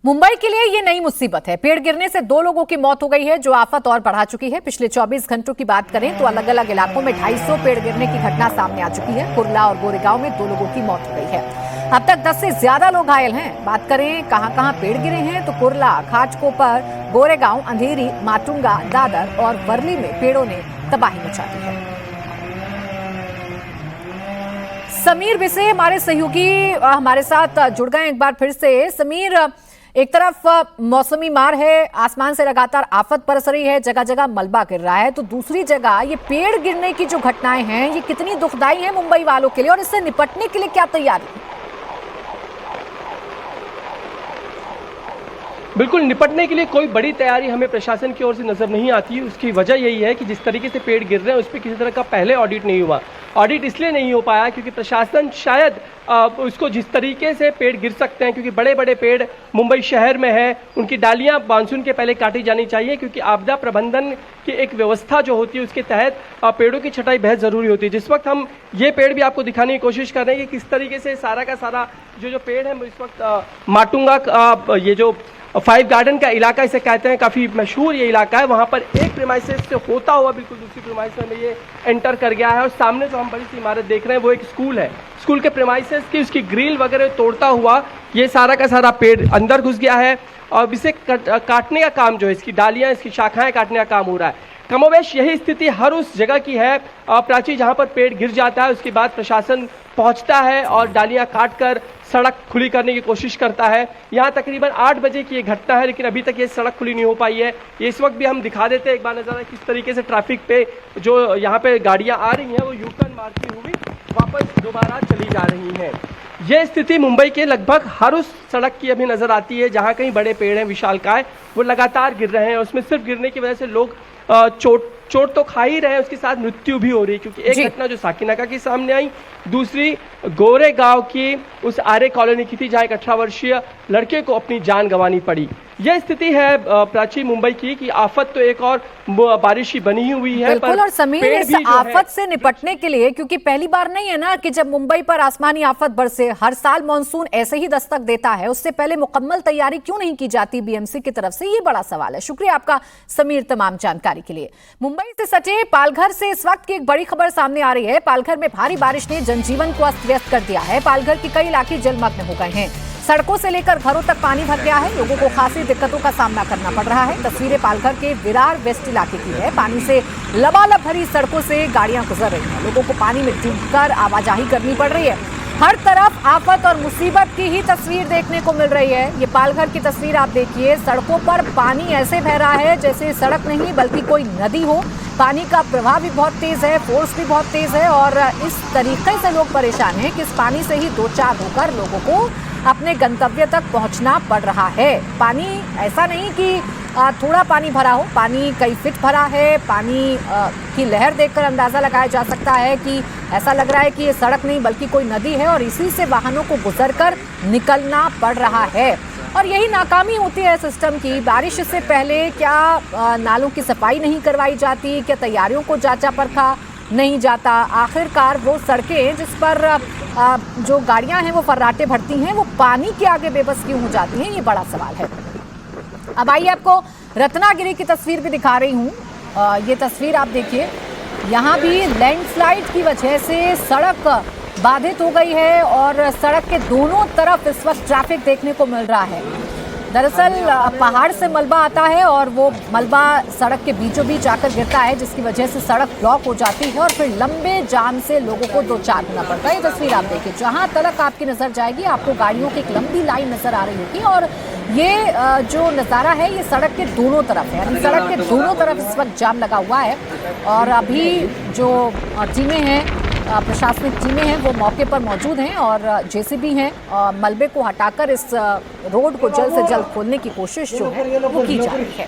मुंबई के लिए ये नई मुसीबत है। पेड़ गिरने से 2 लोगों की मौत हो गई है, जो आफत और बढ़ा चुकी है। पिछले 24 घंटों की बात करें तो अलग अलग इलाकों में 250 पेड़ गिरने की घटना सामने आ चुकी है। कुर्ला और गोरेगांव में 2 लोगों की मौत हो गई है। अब तक 10 से ज्यादा लोग घायल हैं। बात करें कहां पेड़ गिरे हैं तो कुर्ला, खाटकोपर, गोरेगांव, अंधेरी, माटुंगा, दादर और वर्ली में पेड़ों ने तबाही मचा दी है। समीर बिसे हमारे सहयोगी हमारे साथ जुड़ गए एक बार फिर से। समीर, एक तरफ मौसमी मार है, आसमान से लगातार आफत बरस रही है, जगह जगह मलबा गिर रहा है, तो दूसरी जगह ये पेड़ गिरने की जो घटनाएं हैं ये कितनी दुखदाई है मुंबई वालों के लिए और इससे निपटने के लिए क्या तैयारी है? बिल्कुल, निपटने के लिए कोई बड़ी तैयारी हमें प्रशासन की ओर से नजर नहीं आती। उसकी वजह यही है कि जिस तरीके से पेड़ गिर रहे हैं उस पर किसी तरह का पहले ऑडिट नहीं हुआ। ऑडिट इसलिए नहीं हो पाया क्योंकि प्रशासन शायद उसको जिस तरीके से पेड़ गिर सकते हैं, क्योंकि बड़े बड़े पेड़ मुंबई शहर में है, उनकी डालियां मानसून के पहले काटी जानी चाहिए, क्योंकि आपदा प्रबंधन की एक व्यवस्था जो होती है उसके तहत पेड़ों की छटाई बेहद ज़रूरी होती है। जिस वक्त हम ये पेड़ भी आपको दिखाने की कोशिश कर रहे हैं कि किस तरीके से सारा का सारा जो पेड़ है इस वक्त माटुंगा ये जो 5 गार्डन का इलाका इसे कहते हैं, काफ़ी मशहूर ये इलाका है, वहाँ पर एक प्रीमाइसेस से होता हुआ बिल्कुल दूसरी प्रीमाइसेस में ये एंटर कर गया है। और सामने जो हम बड़ी सी इमारत देख रहे हैं वो एक स्कूल है। स्कूल के प्रीमाइसेस की उसकी ग्रिल वगैरह तोड़ता हुआ ये सारा का सारा पेड़ अंदर घुस गया है और इसे काटने का काम जो है, इसकी डालियाँ, इसकी शाखाएँ काटने का काम हो रहा है। कमोवेश यही स्थिति हर उस जगह की है प्राची, जहाँ पर पेड़ गिर जाता है उसके बाद प्रशासन पहुँचता है और डालियाँ काट कर सड़क खुली करने की कोशिश करता है। यहाँ तकरीबन 8 बजे की ये घटना है, लेकिन अभी तक ये सड़क खुली नहीं हो पाई है। ये इस वक्त भी हम दिखा देते हैं एक बार नज़ारा किस तरीके से ट्रैफिक पे जो यहाँ पे गाड़ियाँ आ रही हैं वो यू टर्न मारती हुई वापस दोबारा चली जा रही हैं। ये स्थिति मुंबई के लगभग हर उस सड़क की अभी नज़र आती है जहाँ कहीं बड़े पेड़ हैं विशालकाय, वो लगातार गिर रहे हैं। उसमें सिर्फ गिरने की वजह से लोग चोट तो खा ही रहे हैं, उसके साथ मृत्यु भी हो रही है। क्योंकि एक घटना जो साकिनाका की सामने आई, दूसरी गोरेगांव की उस आर्य कॉलोनी की थी जहां एक 18 वर्षीय लड़के को अपनी जान गंवानी पड़ी। यह स्थिति है प्राची मुंबई की कि आफत तो एक और बारिश ही बनी हुई है। बिल्कुल, और समीर इस आफत से निपटने के लिए, क्योंकि पहली बार नहीं है ना कि जब मुंबई पर आसमानी आफत बरसे, हर साल मानसून ऐसे ही दस्तक देता है, उससे पहले मुकम्मल तैयारी क्यों नहीं की जाती बीएमसी की तरफ से, ये बड़ा सवाल है। शुक्रिया आपका समीर तमाम जानकारी के लिए। मुंबई से सटे पालघर से इस वक्त की एक बड़ी खबर सामने आ रही है। पालघर में भारी बारिश ने जनजीवन को अस्त व्यस्त कर दिया है। पालघर के कई इलाके जलमग्न हो गए हैं, सड़कों से लेकर घरों तक पानी भर गया है। लोगों को खासी दिक्कतों का सामना करना पड़ रहा है। तस्वीरें पालघर के विरार वेस्ट इलाके की है। पानी से लबालब भरी सड़कों से गाड़ियां गुजर रही हैं। लोगों को पानी में डूबकर आवाजाही करनी पड़ रही है। हर तरफ आफत और मुसीबत की ही तस्वीर देखने को मिल रही है। ये पालघर की तस्वीर आप देखिए, सड़कों पर पानी ऐसे बह रहा है जैसे सड़क नहीं बल्कि कोई नदी हो। पानी का प्रवाह भी बहुत तेज है, फोर्स भी बहुत तेज है और इस तरीके से लोग परेशान हैं कि इस पानी से ही 2-4 होकर लोगों को अपने गंतव्य तक पहुंचना पड़ रहा है। पानी ऐसा नहीं कि थोड़ा पानी भरा हो, पानी कई फीट भरा है। पानी की लहर देखकर अंदाजा लगाया जा सकता है कि ऐसा लग रहा है कि ये सड़क नहीं बल्कि कोई नदी है और इसी से वाहनों को गुजरकर निकलना पड़ रहा है। और यही नाकामी होती है सिस्टम की। बारिश से पहले क्या नालों की सफाई नहीं करवाई जाती, क्या तैयारियों को जांचा परखा नहीं जाता? आखिरकार वो सड़कें जिस पर जो गाड़ियां हैं वो फर्राटे भरती हैं, वो पानी के आगे बेबस क्यों हो जाती हैं, ये बड़ा सवाल है। अब आइए आपको रत्नागिरी की तस्वीर भी दिखा रही हूँ। ये तस्वीर आप देखिए, यहाँ भी लैंडस्लाइड की वजह से सड़क बाधित हो गई है और सड़क के दोनों तरफ इस वक्त ट्रैफिक देखने को मिल रहा है। दरअसल पहाड़ से मलबा आता है और वो मलबा सड़क के बीचों बीच आकर गिरता है, जिसकी वजह से सड़क ब्लॉक हो जाती है और फिर लंबे जाम से लोगों को 2-4 होना पड़ता है। ये तस्वीर आप देखिए, जहां तक आपकी नजर जाएगी आपको गाड़ियों की एक लंबी लाइन नजर आ रही होगी और ये जो नज़ारा है ये सड़क के दोनों तरफ है, यानी सड़क के दोनों तरफ इस वक्त जाम लगा हुआ है। और अभी जो टीमें हैं, प्रशासनिक टीमें हैं, वो मौके पर मौजूद हैं और जेसीबी हैं, मलबे को हटाकर इस रोड को जल्द से जल्द खोलने की कोशिश जो है वो की जा रही है।